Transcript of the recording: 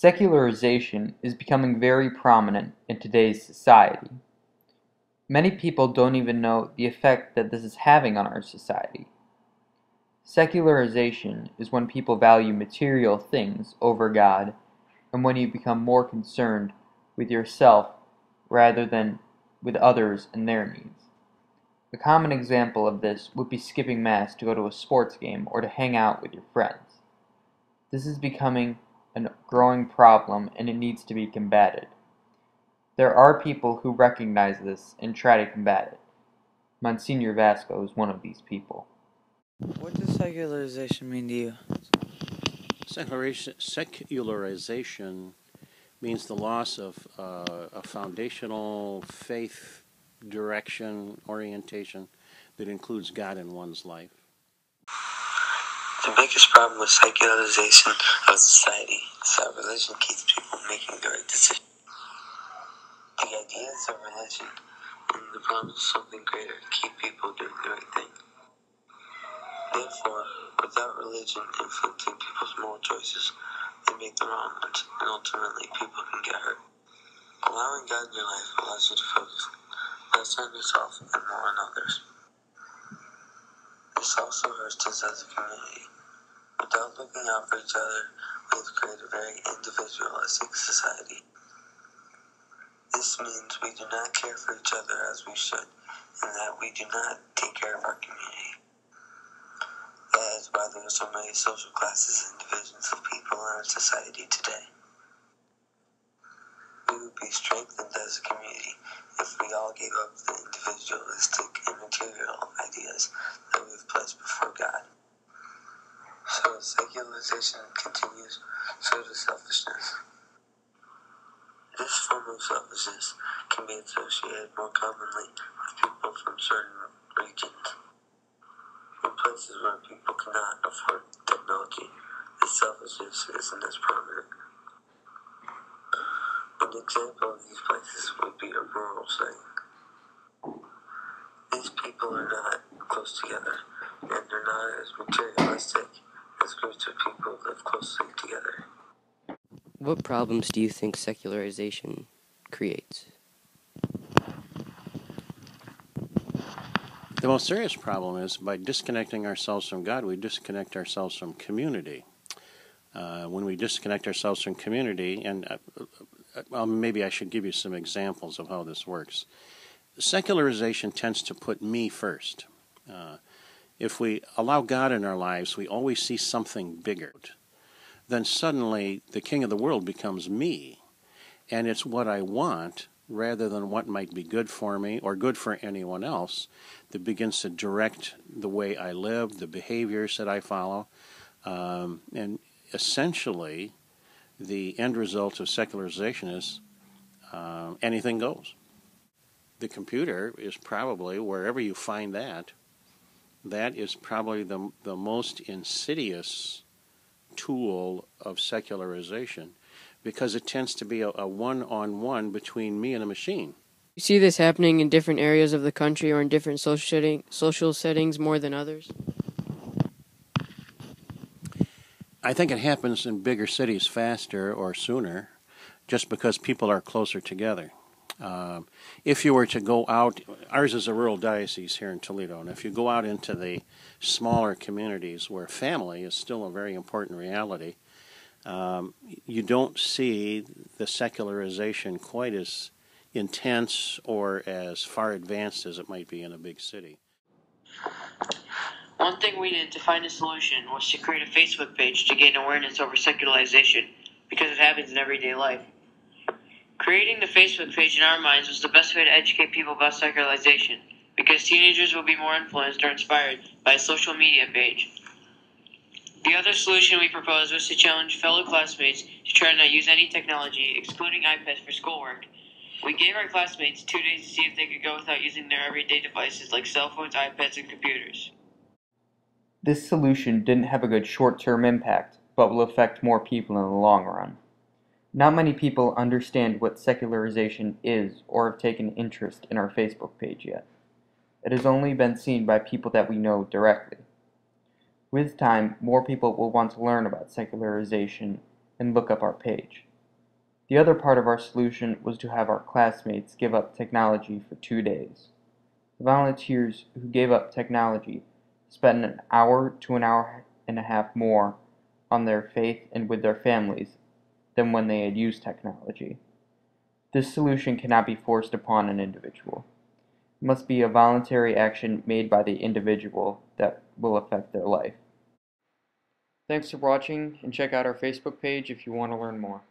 Secularization is becoming very prominent in today's society. Many people don't even know the effect that this is having on our society. Secularization is when people value material things over God and when you become more concerned with yourself rather than with others and their needs. A common example of this would be skipping Mass to go to a sports game or to hang out with your friends. This is becoming a growing problem and it needs to be combated. There are people who recognize this and try to combat it. Monsignor Vasco is one of these people. What does secularization mean to you? Secularization means the loss of a foundational faith direction, orientation that includes God in one's life. The biggest problem with secularization of society is that religion keeps people making the right decision. The ideas of religion and the promise of something greater keep people doing the right thing. Therefore, without religion influencing people's moral choices, they make the wrong ones, and ultimately people can get hurt. Allowing God in your life allows you to focus less on yourself and more on others. This also hurts us as a community. Without looking out for each other, we have created a very individualistic society. This means we do not care for each other as we should, and that we do not take care of our community. That is why there are so many social classes and divisions of people in our society today. We would be strengthened as a community if we all gave up the individualistic and material ideas that we have placed before God. So as secularization continues, so does selfishness. This form of selfishness can be associated more commonly with people from certain regions. In places where people cannot afford technology, this selfishness isn't as prominent. An example of these places would be a rural setting. These people are not close together, and they're not as materialistic as groups of people who live closely together. What problems do you think secularization creates? The most serious problem is by disconnecting ourselves from God, we disconnect ourselves from community. When we disconnect ourselves from community, and maybe I should give you some examples of how this works. Secularization tends to put me first. If we allow God in our lives, we always see something bigger. Then suddenly the king of the world becomes me, and it's what I want rather than what might be good for me or good for anyone else that begins to direct the way I live, the behaviors that I follow, and essentially the end result of secularization is anything goes. The computer is probably, wherever you find that is probably the most insidious tool of secularization, because it tends to be a one-on-one between me and a machine. You see this happening in different areas of the country or in different social settings more than others? I think it happens in bigger cities faster or sooner just because people are closer together. If you were to go out, ours is a rural diocese here in Toledo, and if you go out into the smaller communities where family is still a very important reality, you don't see the secularization quite as intense or as far advanced as it might be in a big city. One thing we did to find a solution was to create a Facebook page to gain awareness over secularization, because it happens in everyday life. Creating the Facebook page in our minds was the best way to educate people about secularization, because teenagers will be more influenced or inspired by a social media page. The other solution we proposed was to challenge fellow classmates to try to not use any technology, excluding iPads for schoolwork. We gave our classmates 2 days to see if they could go without using their everyday devices like cell phones, iPads, and computers. This solution didn't have a good short-term impact, but will affect more people in the long run. Not many people understand what secularization is or have taken interest in our Facebook page yet. It has only been seen by people that we know directly. With time, more people will want to learn about secularization and look up our page. The other part of our solution was to have our classmates give up technology for 2 days. The volunteers who gave up technology spent an hour to an hour and a half more on their faith and with their families than when they had used technology. This solution cannot be forced upon an individual. It must be a voluntary action made by the individual that will affect their life. Thanks for watching, and check out our Facebook page if you want to learn more.